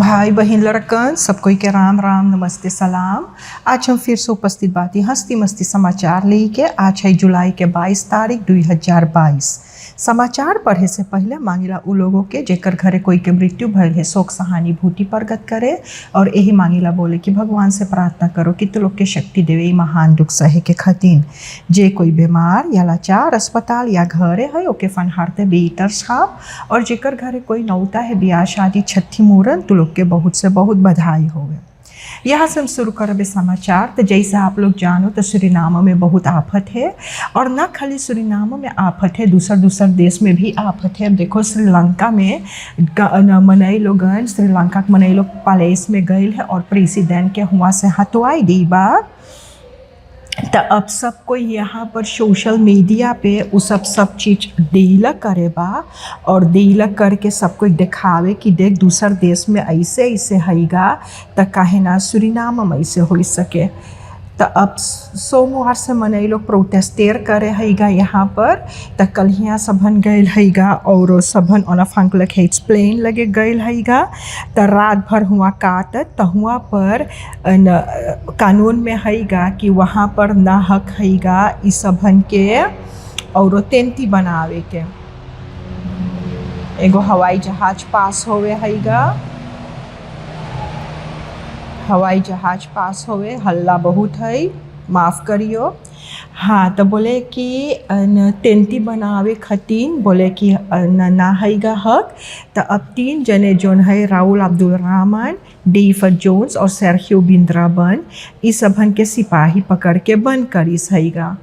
भाई बहन लड़कन सब कोई के राम राम नमस्ते सलाम। आज हम फिर से उपस्थित बाती हंसती मस्ती समाचार लेके। आज है जुलाई के 22 तारीख 2022। समाचार पढ़े से पहले मांगिला उ लोगों के जेकर घरे कोई के मृत्यु भयल है शोक सहानुभूति प्रकट करे और यही मांगिला बोले कि भगवान से प्रार्थना करो कि तो लोग के शक्ति देवे महान दुख सहे के खातिर। जे कोई बीमार या लाचार अस्पताल या घरे है ओके फनहारते बेहतर छाप और जेकर घरे कोई नौता है ब्याह शादी छठी मूरन तो लोग के बहुत से बहुत बधाई होवे। यहाँ से हम शुरू करबे समाचार। तो जैसा आप लोग जानो तो सूरीनाम में बहुत आफत है और न खाली सूरीनाम में आफत है, दूसर देश में भी आफत है। अब देखो श्रीलंका में मनई लोगन श्रीलंका के मनई लोग पैलेस में गए है और प्रेसिडेंट के हुआ से हटवाई दी बा। तो अब सब कोई यहाँ पर सोशल मीडिया पे उ सब चीज़ देला करे बा और देला करके सब कोई दिखावे कि देख दूसर देश में ऐसे ऐसे हैगा तो काहे ना सूरीनाम में ऐसे हो सके। तो अब सोमवार से मनई लोग प्रोटेस्टेर करे हैगा यहाँ पर। तो कल यहाँ सबन गए हैगा और सबन अनफांकलक एक्सप्लेन लगे गए हैगा। तो रात भर हुआ काटत तो हुआ पर कानून में हैगा कि वहाँ पर ना हक हैगा इस सबन के और तेंती बनावे के। एगो हवाई जहाज पास होवे हैगा, हवाई जहाज पास होवे, हल्ला बहुत है, माफ़ करियो। हाँ तो बोले कि तेंती बनावे खातिर बोले कि ना हैगा हक। तो अब 3 जने जोन है राउल अब्दुल रहमान, डेफर जोन्स और सेर्खियो बिंद्राबन इस सबन के सिपाही पकड़ के बंद करीस हैगा।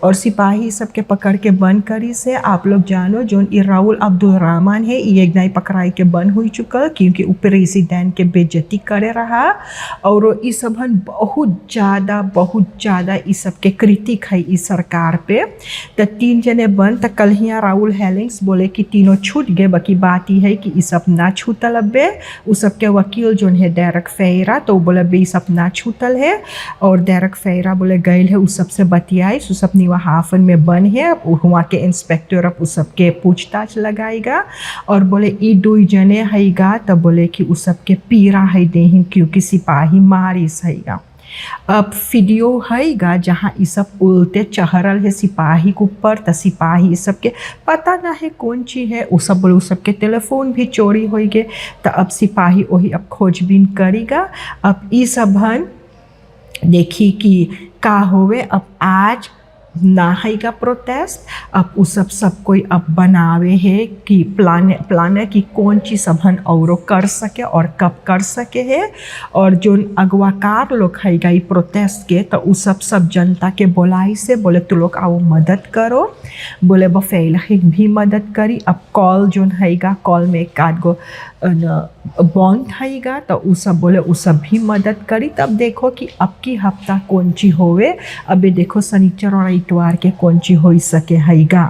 और सिपाही सबके पकड़ के बंद करी से आप लोग जानो जोन राउल अब्दुल रहमान है ये एक नई पकड़ाई के बंद हो चुका क्योंकि ऊपर प्रेसिडेंट के बेइज्जती करे रहा और इस सबन बहुत ज़्यादा इस सब के क्रिटिक है इस सरकार पे। तो 3 जने बंद। तो कल यहाँ राउल हेलिंग्स बोले कि तीनों छूट गए, बाकी बात ही है कि इस सब ना छूटल अब्बे। उस सब के वकील जोन है डेरेक फेरा तो बोले बे सब ना छूटल है और डेरेक फेरा बोले गए है उस सबसे बतियाई उस सब हाफन में बन है। वहाँ के इंस्पेक्टर अब उस सबके पूछताछ लगाएगा और बोले ई 2 जने हैगा तो बोले कि उस सबके पीरा है देहिन क्योंकि सिपाही मारिस हैगा। अब वीडियो हैगा जहाँ ये सब उल्टे चढ़ल है सिपाही के ऊपर। तो सिपाही सबके पता ना है कौन चीज़ है, वो सब बोले उस सबके टेलीफोन भी चोरी हो गए। तो अब सिपाही वही अब खोजबीन करेगा। अब ये सब देखी कि का होवे। अब आज ना हैगा प्रोटेस्ट। अब उस सब कोई अब बनावे है कि प्लान है कि कौन चीज़ सबन औरो कर सके और कब कर सके है। और जो अगवाकार लोग हैगा ये प्रोटेस्ट के तो उस सब जनता के बोलाई से बोले तो लोग आओ मदद करो। बोले बफेला भी मदद करी। अब कॉल जो हैगा कॉल में एक आध गो बॉन्ड हैगा तो उस सब बोले उस सब भी मदद करी। तब देखो कि अब की हफ्ता कौन ची होवे। अबे देखो शनिचर और इतवार के कौन ची हो सके हैगा।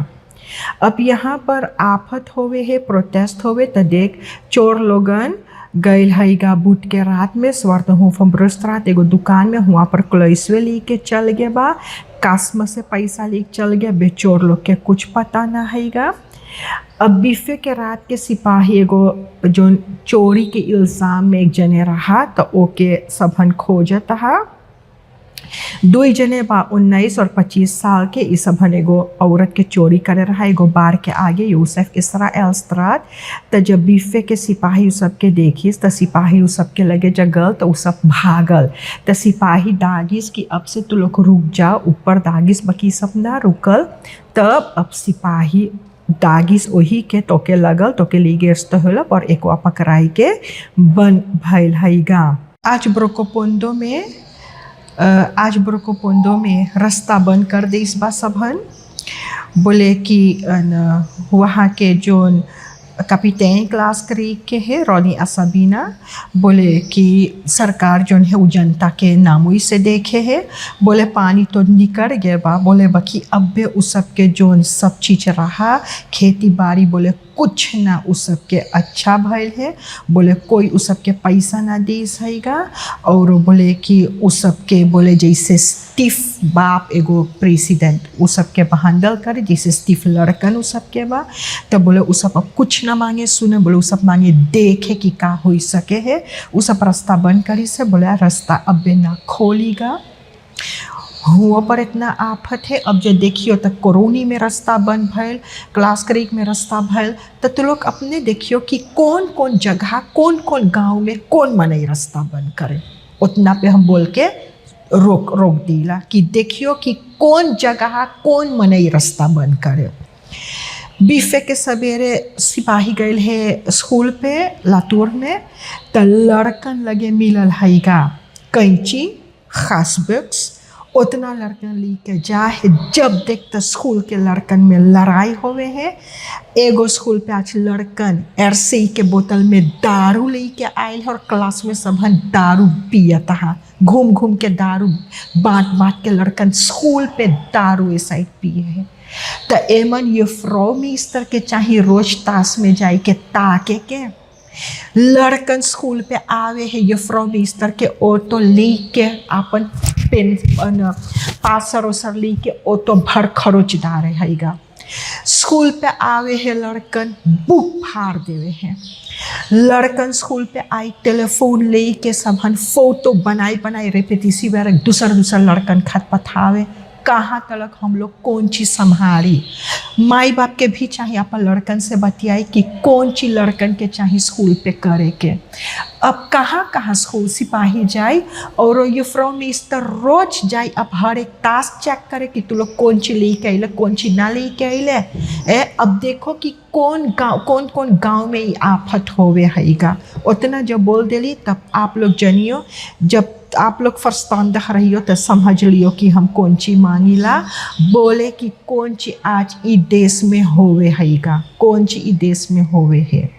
अब यहाँ पर आफत होवे है, प्रोटेस्ट होवे तो देख चोर लोगन गए हैगा बुध के रात में स्वार्थरात एगो दुकान में हुआ पर क्लोइसवे ली के चल गए बा। कास्म से पैसा ले चल गया, बेचोर लोग के कुछ पता ना हैगा। अब बिफे के रात के सिपाही एगो जो चोरी के इल्ज़ाम में एक जने रहा तो ओके सबन खोजत हा। 2 जने बा 19 और 25 साल के इस सबन एगो औरत के चोरी करे रहा एगो बार के आगे यूसुफ इसराइल स्त्रात। तो जब बिफे के सिपाही उस सब के देखिस तो सिपाही उस सब के लगे जगल तो उस सब भागल। तो सिपाही दागिस कि अब से तू लोग रुक जा, ऊपर दागिस बाकी सब ना रुकल। तब अब सिपाही दागिस वही के तोके लगल तोके लीगेस्ट होलक और एक पकड़ाई के बन भइल हैगा। आज ब्रोकोपोंडो में रास्ता बंद कर दे इस बार सबन। बोले कि वहाँ के जो कैपिटन क्लास क्रीक के है रॉनी असाबीना बोले कि सरकार जो है वो जनता के नामुई से देखे है। बोले पानी तो निकल गया बा, बोले बाकी अब भी उस सब के जो सब चीज़ रहा खेती बाड़ी बोले कुछ ना उस सब के अच्छा भइल है। बोले कोई उस सब के पैसा ना दे सकेगा और बोले कि उस सब के बोले जैसे स्टिफ बाप एगो प्रेसिडेंट उ सबके हैंडल करे, जैसे स्टिफ लड़कन उ सबके बा। तो बोले उ सब अब कुछ ना मांगे सुने, बोले उ सब मांगे देखे कि का हो सके है। उ सब रास्ता बंद करी से बोले रास्ता अब ना खोलीगा, हुआ पर इतना आफत है। अब जो देखियो तो कोरोनी में रास्ता बंद भैल, क्लास क्रीक में रास्ता भैल, तो लोग अपने देखियो कि कौन कौन जगह कौन कौन गांव में कौन मनई रास्ता बंद करे। उतना पे हम बोल के रोक दिला कि देखियो कि कौन जगह कौन मनई रास्ता बंद करे। बीफे के सवेरे सिपाही गए है स्कूल पे लातूर में, तो लड़कन लगे मिलल हैगा कैंची खास बुक्स, उतना लड़कन लेके जा है। जब देखते स्कूल के लड़कन में लड़ाई होवे है। एगो स्कूल पे आज लड़कन एरसी के बोतल में दारू लेके आयल और क्लास में सबन दारू पियता है, घूम घूम के दारू बांट के लड़कन स्कूल पे दारू ए साइड पिए है। तो एमन ये फ्रो मिस्टर के चाहिए रोज ताश में जाए के ताके के लड़कन स्कूल पे आवे है। ये फ्रो मिस्टर के ऑटो लेके अपन पेन पासर ओसर लेके ऑटो भर खरोच डारे हैगा। स्कूल पे आवे है लड़कन बुक फाड़ देवे हैं। लड़कन स्कूल पे आई टेलीफोन लेके सबन फोटो बनाई रेपेटिसिव दूसर लड़कन खत पथावे। कहाँ तक हम लोग कौन चीज़ संभाली। माई बाप के भी चाहिए अपन लड़कन से बतियाई कि कौन चीज़ लड़कन के चाहिए स्कूल पे करे के। अब कहाँ स्कूल सिपाही जाए और ये फ्रॉम मिस्टर रोज जाए अब हर एक टास्क चेक करे कि तू लोग कौन चीज़ लेके अले कौन चीज़ ना लेके अले। अब देखो कि कौन गाँव में ये आफत होवे हैगा। उतना जब बोल देली तब आप लोग जनियो, जब आप लोग फर्स्तान दख रही हो तो समझ लियो कि हम कौन चीज़ मांगिला। बोले कि कौन चीज़ आज ई देश में होवे हैगा, कौन चीज़ ई देश में होवे है।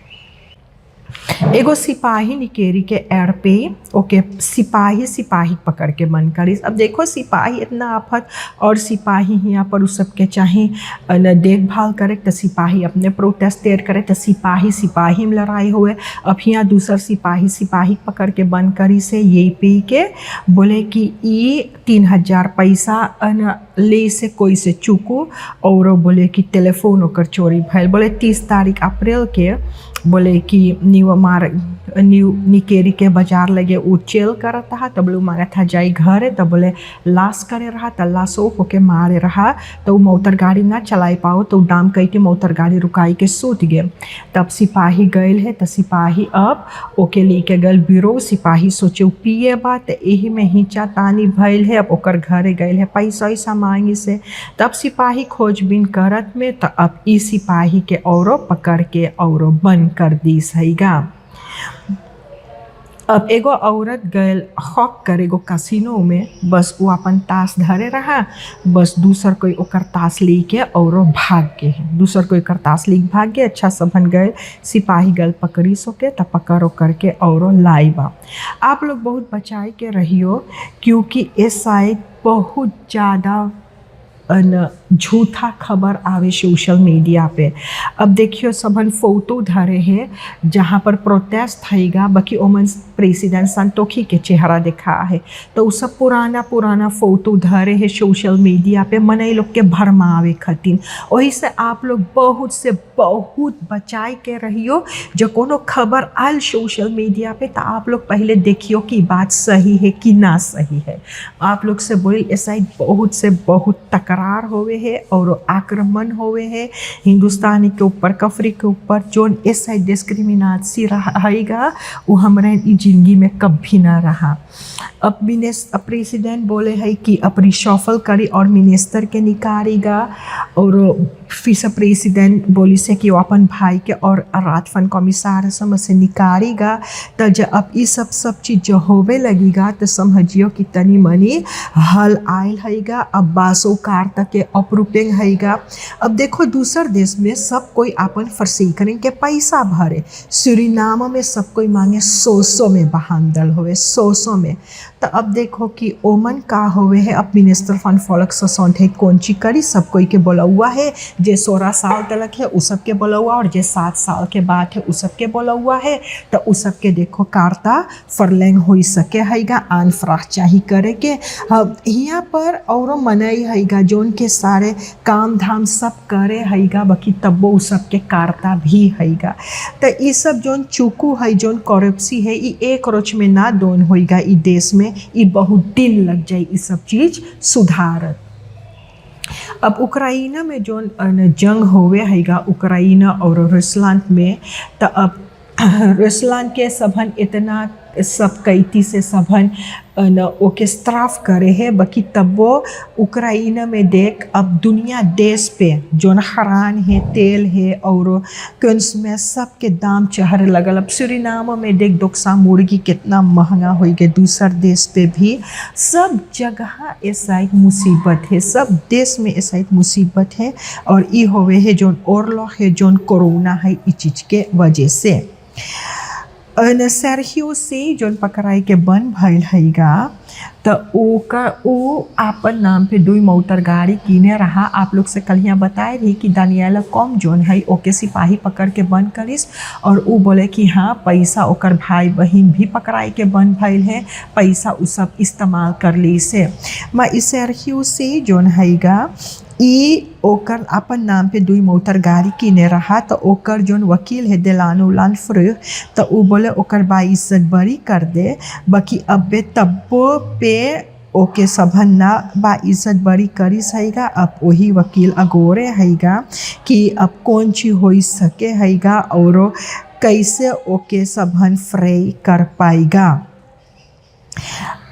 एगो सिपाही निकेरी के एड़ पे ओके सिपाही पकड़ के मन करी। अब देखो सिपाही इतना आफत और सिपाही यहाँ पर उस सबके चाहे देखभाल करे तो सिपाही अपने प्रोटेस्ट देर करे तो सिपाही में लड़ाई हुए। अब यहाँ दूसर सिपाही पकड़ के बंद करी से यही पी के बोले कि ये 3000 पैसा ले से कोई से चुकू और बोले कि टेलीफोन ओकर चोरी भैल। बोले 30 तारीख अप्रैल के बोले कि न्यू निकेरी के बाजार लगे वो चेल करता है। तब लोग मांगा था जाई घर, तब बोले लाश करे रहा तो लाशो होके मारे रहा। तो मोटर गाड़ी ना चलाई पाओ तो डाम कही के मोटर गाड़ी रुकाई के सूत गए। तब सिपाही गए है तो सिपाही अब ओके लेके गए ब्यूरो। सिपाही सोचे पिए बात यही में हिंचा तानी भैल है। अब ओकर घरे गए है पैसा वैसा मांगी से। तब सिपाही खोजबीन करत में तो अब इस सिपाही के औरों पकड़ के औरों बंद कर दी सहीगा। अब एगो औरत गए हॉक करे एगो कैसीनो में, बस वो अपन ताश धरे रहा, बस दूसर कोई ओकर ताश लेके और भाग गए हैं। दूसर कोई ओकर ताश लेके भाग गए। अच्छा सबन गए सिपाही गल पकड़ी सोके तब पकड़ो करके और लाई बा। आप लोग बहुत बचाए के रहियो क्योंकि इस साइड बहुत ज़्यादा झूठा खबर आवे सोशल मीडिया पे। अब देखियो सबन फोटो धरे है जहाँ पर प्रोटेस्ट हैगा, बाकी ओमन प्रेसिडेंट संतोखी के चेहरा दिखा है। तो उस सब पुराना फोटो धरे है सोशल मीडिया पे मने लोग के भरमावे खातिर। वही से आप लोग बहुत से बहुत बचाए के रहियो। जो कोनो खबर आल सोशल मीडिया पे तो आप लोग पहले देखियो कि बात सही है कि ना सही है। आप लोग से बोल ऐसा बहुत से बहुत तकरार होवे है और आक्रमण होवे है हिंदुस्तानी के ऊपर, कफरी के ऊपर। जो ऐसा डिस्क्रिमिनेशन रहेगा वो हमारे जिंदगी में कभी ना रहा। अब प्रेसिडेंट बोले है कि अब रिशफल करी और मिनिस्टर के निकालेगा और फिर प्रेसिडेंट बोली से कि वो अपन भाई के और रात फंड कमिश्नर समझ से निकालेगा। तो जब अब ये सब चीज़ जो होवे लगेगा तो समझियो कि तनी मनी हल आयल हैगा। अब बासो कार तक के अप्रूविंग हैगा। अब देखो दूसर देश में सब कोई अपन फर्सीकरण के पैसा भरे, सूरीनाम में सब कोई मांगे 100 में बहांदल हुए 100 में। तो अब देखो कि ओमन का होवे है। अब मिनिस्टर फन फॉलक सौंठे कौन ची करी सब कोई के बोला हुआ है जे 16 साल तलक है उ सबके बोला हुआ, और जे 7 साल के बाद है उ सबके बोला हुआ है। तो उ सबके देखो कार्ता फरलेंग हो सके हैगा, आन फ्राह चाही करे के। यहाँ पर और मनई हैगा जोन के सारे काम धाम सब करे हैगा, बाकी तब्बो उ सबके कार्ता भी हैगा। तो ये सब जोन चुकू है, जोन करप्सी है, ये एक रोज में ना दोन होएगा। ई देश में ये बहुत दिन लग जाए ये सब चीज़ सुधारत। अब उक्राइना में जोन जंग होवे हैगा उक्राइना और रूसलैंड में, तो अब रूसलैंड के सबन इतना सब कैती से सबन न ओके स्ट्राफ करे है, बाकी तब्बो उक्राइना में देख अब दुनिया देश पे जोन हरान है, तेल है और कुंस में सब के दाम चढ़ लगल। अब सुरीनाम में देख दोक्सा मुर्गी कितना महंगा हो गया, दूसर देश पे भी सब जगह ऐसा एक मुसीबत है, सब देश में ऐसा एक मुसीबत है। और ये होवे है जोन और लो है जोन कोरोना है इस चीज़ के वजह से। सर्हियो से जोन पकड़ाई के बन भइल हैगा, तो वो आपन नाम पे 2 मोटर गाड़ी किने रहा। आप लोग से कल यहाँ बताए रही कि दानियाला कॉम जोन है ओके सिपाही पकड़ के बंद करिस, और वो बोले कि हाँ पैसा ओकर भाई बहन भी पकड़ाई के बंद भइल है, पैसा उ सब इस्तेमाल कर ली से। मैं इस सर्हियो से जोन हैगा ई ओकर अपन नाम पे 2 मोटर गाड़ी किने रहा, तो ओकर जोन वकील है देलानो लानफ्रू, तो वो बोले ओकर बाइज्जत बरी कर दे, बाकी अबे तब्बो पे ओके सबन ना बाइज्जत बरी करिस हैगा। अब वही वकील अगोरे हैगा कि अब कौन चीज हो सके हैगा और कैसे ओके सबन फ्रे कर पाएगा।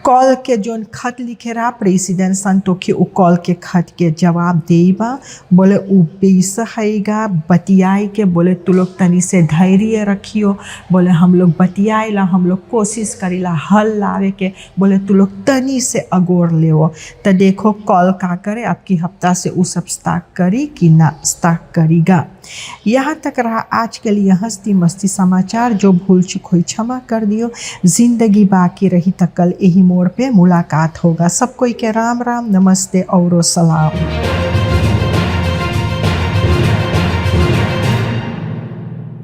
कॉल के जोन खत लिखे रहा प्रेसिडेंट संतोखी, उ कॉल के खत के जवाब देबा, बोले उ बेस हैगा बतियाए के, बोले तू लोग तनी से धैर्य रखियो, बोले हम लोग बतियाएला, हम लोग कोशिश करीला हल लावे के, बोले तू लोग तनी से अगोर लेओ। तो देखो कॉल का करे आपकी हफ्ता से उ सब स्टार्ट करी कि ना स्टार्ट करीगा। यहाँ तक रहा आज के लिए हंसती मस्ती समाचार, जो भूल चुक हुई क्षमा कर दियो। जिंदगी बाकी रही तो कल यही मोड़ पे मुलाकात होगा। सब कोई के राम राम, नमस्ते और सलाम।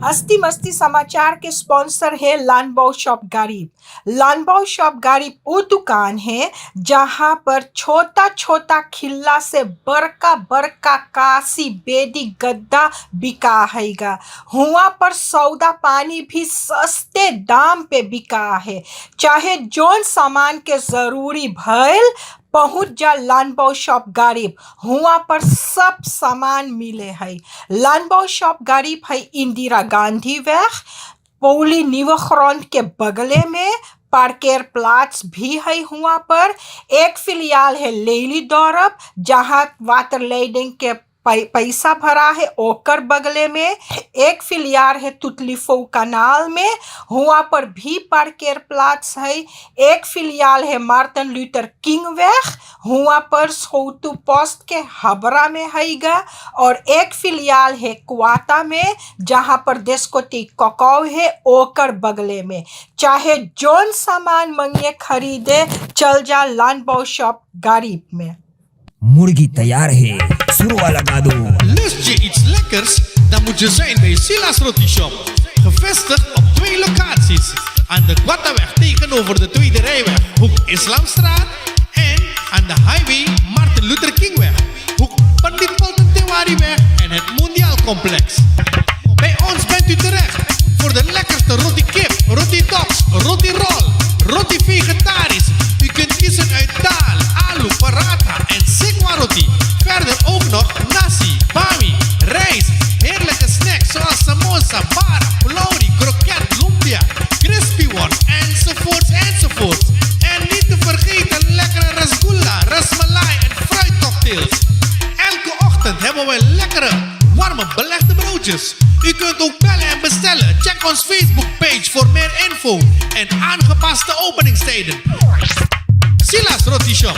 हस्ती मस्ती समाचार के स्पॉन्सर है लानबाओ शॉप गरीब। लानबाओ शॉप गरीब वो दुकान है जहाँ पर छोटा छोटा खिल्ला से बड़का बड़का काशी बेदी गद्दा बिका हैगा। हुआ पर सौदा पानी भी सस्ते दाम पे बिका है। चाहे जोन सामान के जरूरी भइल पहुँच जा लानबाओ शॉप गरीब, हुआ पर सब सामान मिले है। लानबाओ शॉप गरीब है इंदिरा गांधी वेग पौली न्यूख्रॉन्ड के बगले में, पार्केर प्लाट्स भी है। हुआ पर एक फिलियाल है लेली दौरब जहाँ वाटर लेडिंग के पैसा भरा है, ओकर बगले में एक फिलियार है तुतलीफो कनाल में। हुआ पर भी पार्केर प्लाट्स है। एक फिलियाल है मार्टिन लूथर किंग वेग, हुआ पर सोतु पोस्ट के हबरा में हैगा, और एक फिलियाल है क्वाटा में जहाँ पर देशकोटी कोकाव है, ओकर बगले में। चाहे जोन सामान मंगे खरीदे चल जा लानबाओ शॉप गरीब में। मुर्गी तैयार है, शुरू लगा दो। Lust je iets lekkers? Dan moet je zijn bij Silas Roti Shop. Gevestigd op 2 locaties. Aan de Guataweg tegenover de Tweede Rijweg, hoek Islamstraat. En aan de highway Martin Luther Kingweg, hoek Pandit Palten Tewariweg en het Mondiaal Complex. Bij ons bent u terecht voor de lekkerste roti kip, roti dogs, roti roll, roti vegetarisch. U kunt kiezen uit daal, alu, paratha en sikwa roti. Verder ook nog nasi, bami, rijst, heerlijke snacks zoals samosa, bara, pulauri, kroket, lumpia, crispy worst enzovoorts enzovoorts. En niet te vergeten lekkere rasgulla, rasmalai en fruitcocktails. Elke ochtend hebben wij lekkere, warme belegde broodjes. U kunt ook bellen en bestellen. Check ons Facebook page voor meer info en aangepaste openingstijden. Silas Roti Shop.